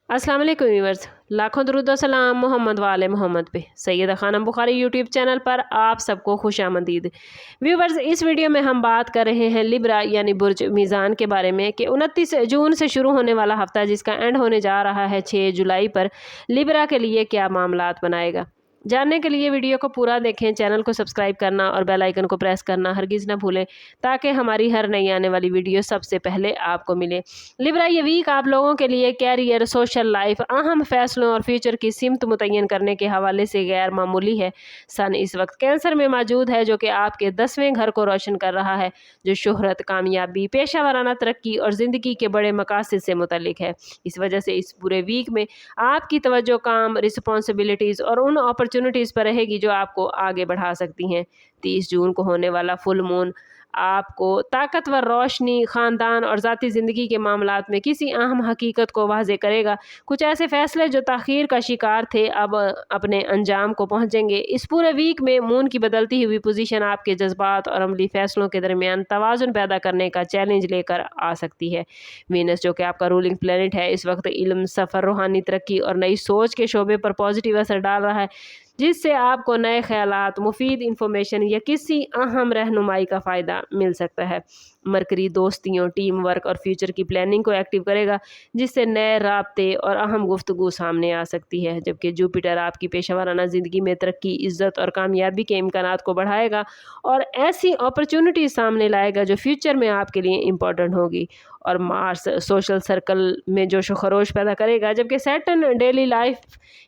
अस्सलाम वालेकुम व्यूअर्स, लाखों दरूद व सलाम मोहम्मद वाले मोहम्मद पे। सैयदा खानम बुखारी यूट्यूब चैनल पर आप सबको खुश आमदीद। व्यूअर्स, इस वीडियो में हम बात कर रहे हैं लिब्रा यानी बुर्ज मीज़ान के बारे में कि 29 जून से शुरू होने वाला हफ्ता जिसका एंड होने जा रहा है 6 जुलाई पर लिब्रा के लिए क्या मामलात बनाएगा। जानने के लिए वीडियो को पूरा देखें, चैनल को सब्सक्राइब करना और बेल आइकन को प्रेस करना हरगिज़ न भूलें ताकि हमारी हर नई आने वाली वीडियो सबसे पहले आपको मिले। लिब्रा ये वीक आप लोगों के लिए कैरियर, सोशल लाइफ, अहम फैसलों और फ्यूचर की सिमत मुतय्यन करने के हवाले से गैर मामूली है। सन इस वक्त कैंसर में मौजूद है जो कि आपके 10वें घर को रोशन कर रहा है, जो शोहरत, कामयाबी, पेशा वराना तरक्की और ज़िंदगी के बड़े मकासद से मुतल्लिक है। इस वजह से इस पूरे वीक में आपकी तवज्जो काम, रिस्पॉन्सिबिलिटीज़ और उन अपॉर्चुनिटीज़ पर रहेगी जो आपको आगे बढ़ा सकती हैं। 30 जून को होने वाला फुल मून आपको ताकतवर रोशनी, ख़ानदान और ज़ाती ज़िंदगी के मामलात में किसी अहम हकीकत को वाज़े करेगा। कुछ ऐसे फ़ैसले जो ताख़ीर का शिकार थे अब अपने अंजाम को पहुँचेंगे। इस पूरे वीक में मून की बदलती हुई पोजीशन आपके जज्बात और अमली फ़ैसलों के दरमियान तवाज़ुन पैदा करने का चैलेंज लेकर आ सकती है। वीनस जो कि आपका रूलिंग प्लैनेट है, इस वक्त इल्म, सफ़र, रूहानी तरक्की और नई सोच के शोबे पर पॉजिटिव असर डाल रहा है, जिससे आपको नए ख़यालात, मुफीद इंफॉर्मेशन या किसी अहम रहनुमाई का फ़ायदा मिल सकता है। मरकरी दोस्तियों, टीम वर्क और फ्यूचर की प्लानिंग को एक्टिव करेगा, जिससे नए राब्ते और अहम गुफ्तगू सामने आ सकती है। जबकि जुपिटर आपकी पेशा वराना ज़िंदगी में तरक्की, इज़्ज़त और कामयाबी के इम्कानात को बढ़ाएगा और ऐसी अपॉर्चुनिटीज़ सामने लाएगा जो फ्यूचर में आपके लिए इम्पोर्टेंट होगी। और मार्स सोशल सर्कल में जोश व खरोश पैदा करेगा, जबकि सैटर्न डेली लाइफ,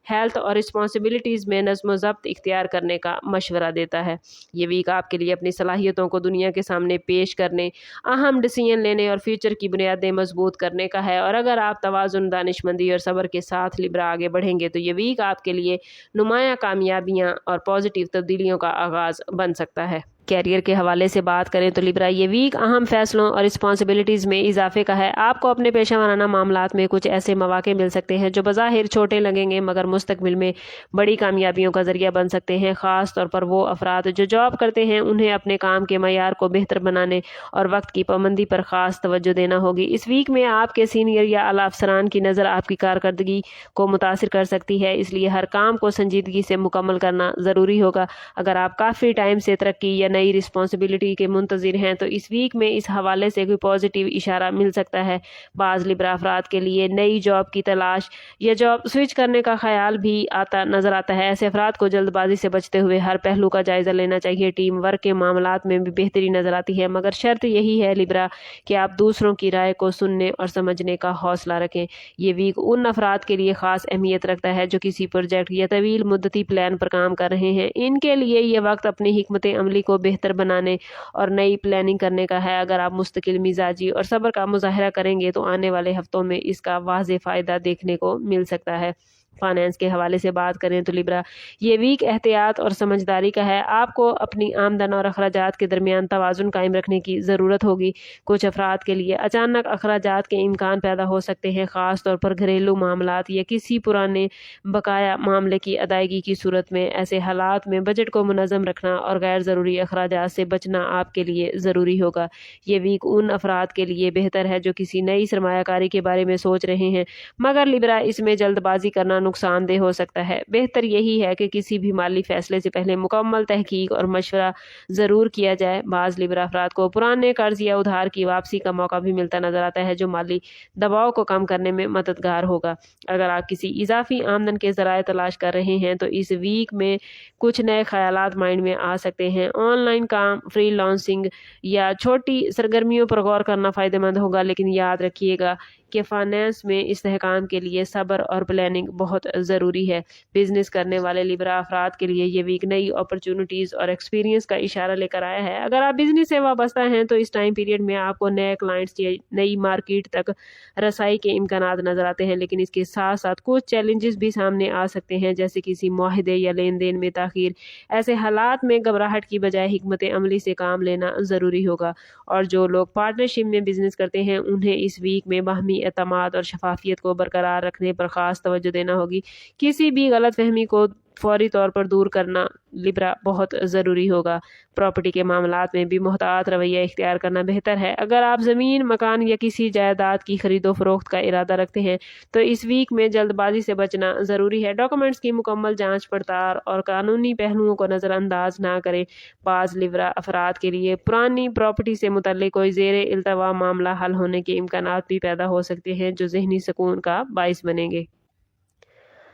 हेल्थ और रिस्पॉन्सिबिलिटीज़ में नज़्म ज़ब्त इख्तियार करने का मशवरा देता है। ये वीक आपके लिए अपनी सलाहियतों को दुनिया के सामने पेश करने, अहम डिसीजन लेने और फ्यूचर की बुनियादें मजबूत करने का है। और अगर आप तवाज़ुन, दानिशमंदी और सब्र के साथ लिब्रा आगे बढ़ेंगे तो ये वीक आपके लिए नुमाया कामयाबियाँ और पॉजिटिव तब्दीलियों का आगाज़ बन सकता है। कैरियर के हवाले से बात करें तो लिब्रा ये वीक अहम फैसलों और रिस्पॉन्सिबिलिटीज़ में इजाफे का है। आपको अपने पेशा वराना मामलात में कुछ ऐसे मौके मिल सकते हैं जो बज़ाहिर छोटे लगेंगे मगर मुस्तकबिल में बड़ी कामयाबियों का ज़रिया बन सकते हैं। ख़ास तौर पर वो अफराद जो जॉब करते हैं उन्हें अपने काम के मयार को बेहतर बनाने और वक्त की पाबंदी पर ख़ास तवज्जो देना होगी। इस वीक में आपके सीनियर या आला अफसरान की नज़र आपकी कारकर्दगी को मुतासिर कर सकती है, इसलिए हर काम को संजीदगी से मुकम्मल करना ज़रूरी होगा। अगर आप काफ़ी टाइम से तरक्की या नई रिस्पॉन्सिबिलिटी के मुंतज़िर हैं तो इस वीक में इस हवाले से कोई पॉजिटिव इशारा मिल सकता है। बाज़ लिब्रा अफराद के लिए नई जॉब की तलाश या जॉब स्विच करने का ख्याल भी नज़र आता है। ऐसे अफराद को जल्दबाजी से बचते हुए हर पहलू का जायज़ा लेना चाहिए। टीम वर्क के मामलात में भी बेहतरी नज़र आती है, मगर शर्त यही है लिब्रा कि आप दूसरों की राय को सुनने और समझने का हौसला रखें। ये वीक उन अफराद के लिए ख़ास अहमियत रखता है जो किसी प्रोजेक्ट या तवील मुद्दती प्लान पर काम कर रहे हैं। इनके लिए ये वक्त अपनी हिकमत अमली को बेहतर बनाने और नई प्लानिंग करने का है। अगर आप मुस्तकिल मिजाजी और सब्र का मुजाहरा करेंगे तो आने वाले हफ्तों में इसका वाज़े फ़ायदा देखने को मिल सकता है। फाइनेंस के हवाले से बात करें तो लिब्रा ये वीक एहतियात और समझदारी का है। आपको अपनी आमदन और अखराजात के दरमियान तवाज़ुन कायम रखने की ज़रूरत होगी। कुछ अफराद के लिए अचानक अखराजात के इम्कान पैदा हो सकते हैं, ख़ास तौर पर घरेलू मामलात या किसी पुराने बकाया मामले की अदायगी की सूरत में। ऐसे हालात में बजट को मुनज़्ज़म रखना और गैर ज़रूरी अखराजात से बचना आपके लिए ज़रूरी होगा। ये वीक उन अफराद के लिए बेहतर है जो किसी नई सरमायाकारी के बारे में सोच रहे हैं, मगर लिब्रा इसमें जल्दबाजी करना नुकसानदेह हो सकता है। बेहतर यही है कि किसी भी माली फैसले से पहले मुकम्मल तहकीक और मशवरा ज़रूर किया जाए। बाज़ लिब्रा अफराद को पुराने कर्ज या उधार की वापसी का मौका भी मिलता नज़र आता है, जो माली दबाव को कम करने में मददगार होगा। अगर आप किसी इजाफी आमदन के ज़राए तलाश कर रहे हैं तो इस वीक में कुछ नए ख्यालात माइंड में आ सकते हैं। ऑनलाइन काम, फ्रीलांसिंग या छोटी सरगर्मियों पर गौर करना फ़ायदेमंद होगा, लेकिन याद रखिएगा कि फाइनेंस में इस्तेहकाम के लिए सब्र और प्लानिंग बहुत ज़रूरी है। बिजनेस करने वाले लिब्रा अफराद के लिए ये वीक नई अपॉर्चुनिटीज़ और एक्सपीरियंस का इशारा लेकर आया है। अगर आप बिजनेस से वाबस्ता हैं तो इस टाइम पीरियड में आपको नए क्लाइंट्स या नई मार्केट तक रसाई के इम्कानात नज़र आते हैं, लेकिन इसके साथ साथ कुछ चैलेंजेस भी सामने आ सकते हैं, जैसे किसी मुआहदे या लेन देन में ताख़ीर। ऐसे हालात में घबराहट की बजाय हिकमत अमली से काम लेना ज़रूरी होगा। और जो लोग पार्टनरशिप में बिजनेस करते हैं उन्हें इस वीक में बाहमी एतमाद और शफाफियत को बरकरार रखने पर ख़ास तवज्जो देना होगी। किसी भी गलत फहमी को फौरी तौर पर दूर करना लिब्रा बहुत ज़रूरी होगा। प्रॉपर्टी के मामलात में भी मुहतात रवैया इख्तियार करना बेहतर है। अगर आप ज़मीन, मकान या किसी जायदाद की खरीदो फरोख्त का इरादा रखते हैं तो इस वीक में जल्दबाजी से बचना ज़रूरी है। डॉक्यूमेंट्स की मुकम्मल जाँच पड़ताल और कानूनी पहलुओं को नज़रअंदाज ना करें। बाज़ लिब्रा अफराद के लिए पुरानी प्रॉपर्टी से मुतल्लिक कोई ज़ेरे इल्तवा मामला हल होने के इम्कानात भी पैदा हो सकते हैं जो ज़हनी सुकून का बाइस बनेंगे।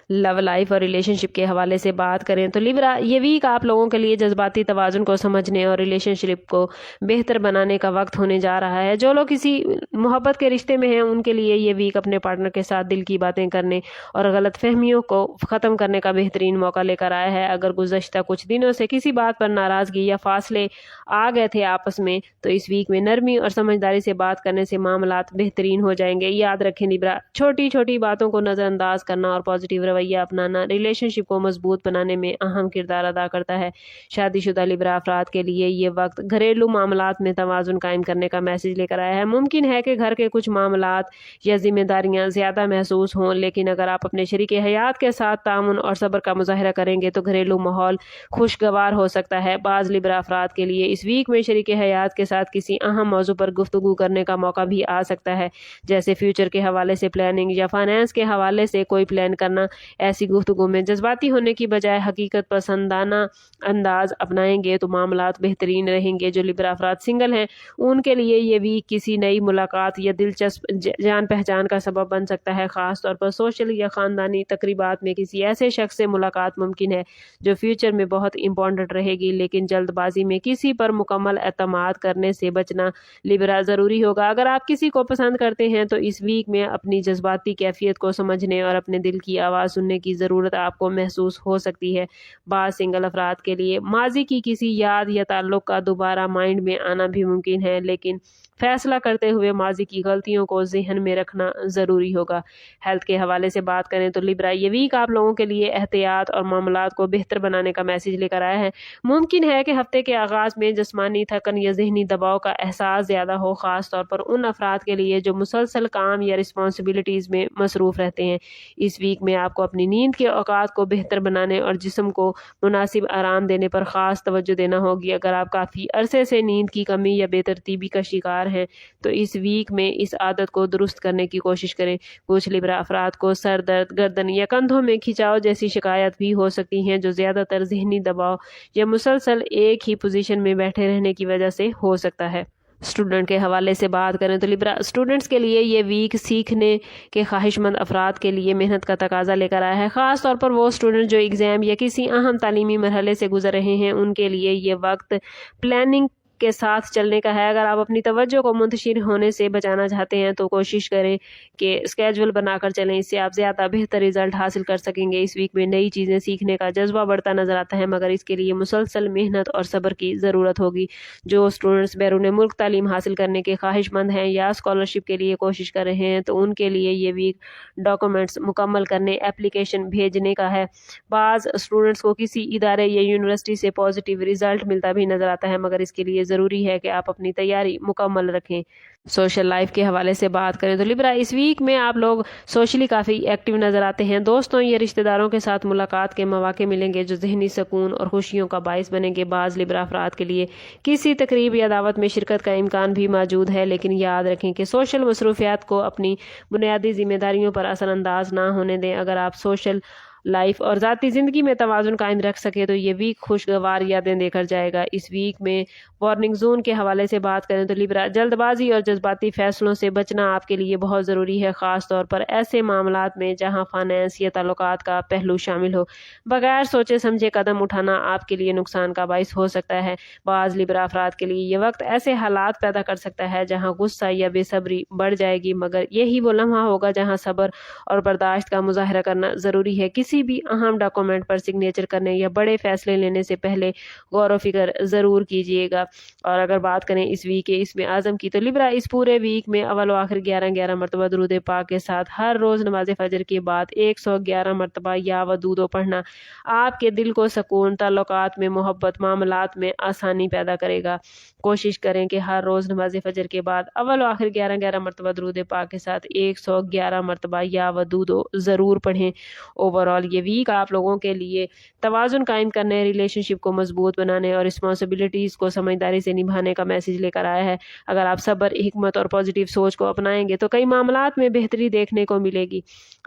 लव लाइफ और रिलेशनशिप के हवाले से बात करें तो लिब्रा, ये वीक आप लोगों के लिए जज्बाती तवाज़ुन को समझने और रिलेशनशिप को बेहतर बनाने का वक्त होने जा रहा है। जो लोग किसी मोहब्बत के रिश्ते में हैं उनके लिए ये वीक अपने पार्टनर के साथ दिल की बातें करने और गलतफहमियों को ख़त्म करने का बेहतरीन मौका लेकर आया है। अगर गुज़श्ता कुछ दिनों से किसी बात पर नाराज़गी या फासले आ गए थे आपस में तो इस वीक में नरमी और समझदारी से बात करने से मामलात बेहतरीन हो जाएंगे। याद रखें लिब्रा, छोटी छोटी बातों को नज़रअंदाज करना और पॉजिटिव रवैया अपनाना रिलेशनशिप को मजबूत बनाने में अहम किरदार अदा करता है। शादीशुदा लिब्रा अफराद के लिए ये वक्त घरेलू मामलात में तवाज़ुन कायम करने का मैसेज लेकर आया है। मुमकिन है कि घर के कुछ मामलात या जिम्मेदारियां ज़्यादा महसूस हों, लेकिन अगर आप अपने शरीके हयात के साथ तामुन और सब्र का मुजाहरा करेंगे तो घरेलू माहौल खुशगवार हो सकता है। बाज़ लिब्रा अफराद के लिए इस वीक में शरीके हयात के साथ किसी अहम मौजू पर गुफ्तगू करने का मौका भी आ सकता है, जैसे फ्यूचर के हवाले से प्लानिंग या फाइनेंस के हवाले से कोई प्लान करना। ऐसी गुफ्तगू में जज्बाती होने की बजाय हकीकत पसंदाना अंदाज अपनाएंगे तो मामलात बेहतरीन रहेंगे। जो लिब्रा अफराद सिंगल हैं उनके लिए ये वीक किसी नई मुलाकात या दिलचस्प जान पहचान का सबब बन सकता है। ख़ास तौर पर सोशल या ख़ानदानी तकरीबात में किसी ऐसे शख्स से मुलाकात मुमकिन है जो फ्यूचर में बहुत इंपॉर्टेंट रहेगी, लेकिन जल्दबाजी में किसी पर मुकम्मल एतमाद करने से बचना लिब्रा ज़रूरी होगा। अगर आप किसी को पसंद करते हैं तो इस वीक में अपनी जज्बाती कैफियत को समझने और अपने दिल की आवाज़ सुनने की ज़रूरत आपको महसूस हो सकती है। बाज़ सिंगल अफराद के लिए माजी की किसी याद या ताल्लुक़ का दोबारा माइंड में आना भी मुमकिन है, लेकिन फैसला करते हुए माजी की गलतियों को जहन में रखना ज़रूरी होगा। हेल्थ के हवाले से बात करें तो लिब्रा, ये वीक आप लोगों के लिए एहतियात और मामलात को बेहतर बनाने का मैसेज लेकर आया है। मुमकिन है कि हफ्ते के आगाज़ में जिस्मानी थकन या जहनी दबाव का एहसास ज़्यादा हो, ख़ास तौर पर उन अफराद के लिए जो मुसलसल काम या रिस्पॉन्सिबिलिटीज़ में मसरूफ़ रहते हैं। इस वीक में आपको अपनी नींद के औकात को बेहतर बनाने और जिस्म को मुनासिब आराम देने पर ख़ास तवज्जो देना होगी। अगर आप काफ़ी अरसे से नींद की कमी या बेतरतीबी का शिकार हैं तो इस वीक में इस आदत को दुरुस्त करने की कोशिश करें। कुछ लिब्रा अफराद को सर दर्द, गर्दन या कंधों में खिंचाव जैसी शिकायत भी हो सकती हैं, जो ज़्यादातर जहनी दबाव या मुसलसल एक ही पोजीशन में बैठे रहने की वजह से हो सकता है। स्टूडेंट के हवाले से बात करें तो लिब्रा, स्टूडेंट्स के लिए ये वीक सीखने के ख्वाहिशमंद अफराद के लिए मेहनत का तकाजा लेकर आया है। ख़ास तौर पर वो स्टूडेंट जो एग्ज़ाम या किसी अहम तालीमी मरहले से गुजर रहे हैं उनके लिए ये वक्त प्लानिंग के साथ चलने का है। अगर आप अपनी तवज्जो को मुंतशिर होने से बचाना चाहते हैं तो कोशिश करें कि स्केजुअल बनाकर चलें, इससे आप ज़्यादा बेहतर रिजल्ट हासिल कर सकेंगे। इस वीक में नई चीज़ें सीखने का जज्बा बढ़ता नज़र आता है, मगर इसके लिए मुसलसल मेहनत और सब्र की ज़रूरत होगी। जो स्टूडेंट्स बैरून मुल्क तालीम हासिल करने के ख्वाहिशमंद हैं या स्कॉलरशिप के लिए कोशिश कर रहे हैं तो उनके लिए ये वीक डॉक्यूमेंट्स मुकम्मल करने, एप्लीकेशन भेजने का है। बाज़ स्टूडेंट्स को किसी इदारे या यूनिवर्सिटी से पॉजिटिव रिजल्ट मिलता भी नज़र आता है, मगर इसके लिए ज़रूरी है कि आप अपनी तैयारी मुकम्मल रखें। सोशल लाइफ के हवाले से बात करें तो लिब्रा, इस वीक में आप लोग सोशली काफ़ी एक्टिव नज़र आते हैं। दोस्तों या रिश्तेदारों के साथ मुलाकात के मौके मिलेंगे जो जहनी सुकून और खुशियों का बाइस बनेंगे। बाज़ लिब्रा अफराद के लिए किसी तकरीब या दावत में शिरकत का इम्कान भी मौजूद है, लेकिन याद रखें कि सोशल मसरूफियात को अपनी बुनियादी जिम्मेदारियों पर असरअंदाज ना होने दें। अगर आप सोशल लाइफ और ज़ाती ज़िंदगी में तवाज़ुन कायम रख सके तो ये वीक खुशगवार यादें देकर जाएगा। इस वीक में वार्निंग जोन के हवाले से बात करें तो लिब्रा, जल्दबाजी और जज्बाती फ़ैसलों से बचना आपके लिए बहुत ज़रूरी है, ख़ास तौर पर ऐसे मामलात में जहां फाइनेंस या ताल्लुकात का पहलू शामिल हो। बगैर सोचे समझे कदम उठाना आपके लिए नुकसान का बाइस हो सकता है। बाज़ लिब्रा अफराद के लिए ये वक्त ऐसे हालात पैदा कर सकता है जहाँ गुस्सा या बेसब्री बढ़ जाएगी, मगर यही वो लम्हा होगा जहाँ सब्र और बर्दाश्त का मुजाहरा करना ज़रूरी है। किसी भी अहम डॉक्यूमेंट पर सिग्नेचर करने या बड़े फैसले लेने से पहले गौर व फिक्र ज़रूर कीजिएगा। और अगर बात करें इस वीक के इसमें आज़म की तो लिब्रा, इस पूरे वीक में अव्वल व आखिर 11 मरतबा दुरूद पाक के साथ हर रोज़ नमाज फजर के बाद 111 मरतबा या वदूदो पढ़ना आपके दिल को सुकून, ताल्लुकात में मोहब्बत, मामलात में आसानी पैदा करेगा। कोशिश करें कि हर रोज़ नमाज फजर के बाद अव्वल व आखिर 11 मरतबा दुरूद पाक के साथ 111 मरतबा या वदूदो ज़रूर पढ़ें। ओवरऑल और ये वीक आप लोगों के लिए तवाज़ुन कायम करने, रिलेशनशिप को मजबूत बनाने और रिस्पॉन्सिबिलिटीज़ को समझदारी से निभाने का मैसेज लेकर आया है। अगर आप सब्र, हिकमत और पॉजिटिव सोच को अपनाएंगे तो कई मामलात में बेहतरी देखने को मिलेगी।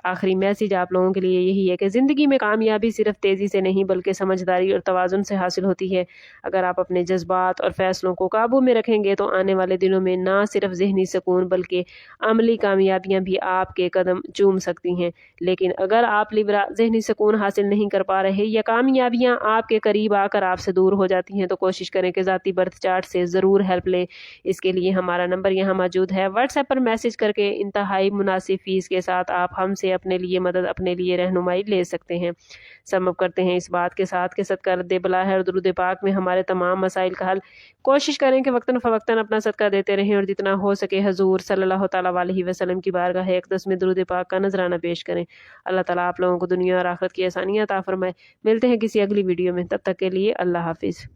आखिरी मैसेज आप लोगों के लिए यही है कि ज़िंदगी में कामयाबी सिर्फ तेज़ी से नहीं बल्कि समझदारी और तवाज़ुन से हासिल होती है। अगर आप अपने जज्बात और फैसलों को काबू में रखेंगे तो आने वाले दिनों में ना सिर्फ ज़हनी सुकून बल्कि अमली कामयाबियां भी आपके कदम चूम सकती हैं। लेकिन अगर आप लिब्रा ज़हनी सुकून हासिल नहीं कर पा रहे या कामयाबियां आपके करीब आकर आपसे दूर हो जाती हैं तो कोशिश करें कि ज़ाती बर्थ चार्ट से ज़रूर हेल्प लें। इसके लिए हमारा नंबर यहाँ मौजूद है। व्हाट्सएप पर मैसेज करके इंतहाई मुनासिब फ़ीस के साथ आप हमसे अपने लिए मदद, अपने लिए रहनुमाई ले सकते हैं। समझ करते हैं इस बात के साथ कि सदका रद्द बला है और दुरूद पाक में हमारे तमाम मसाइल का हल। कोशिश करें कि वक्तन फ़वक्तन अपना सदका देते रहें और जितना हो सके हजूर सल्लल्लाहु तआला अलैहि वसल्लम की बारगाह अक़दस में दुरूद पाक का नजराना पेश करें। अल्लाह ताला आप लोगों को दुनिया और आखिरत की आसानियां अता फरमाए। मिलते हैं किसी अगली वीडियो में, तब तक के लिए अल्लाह हाफिज़।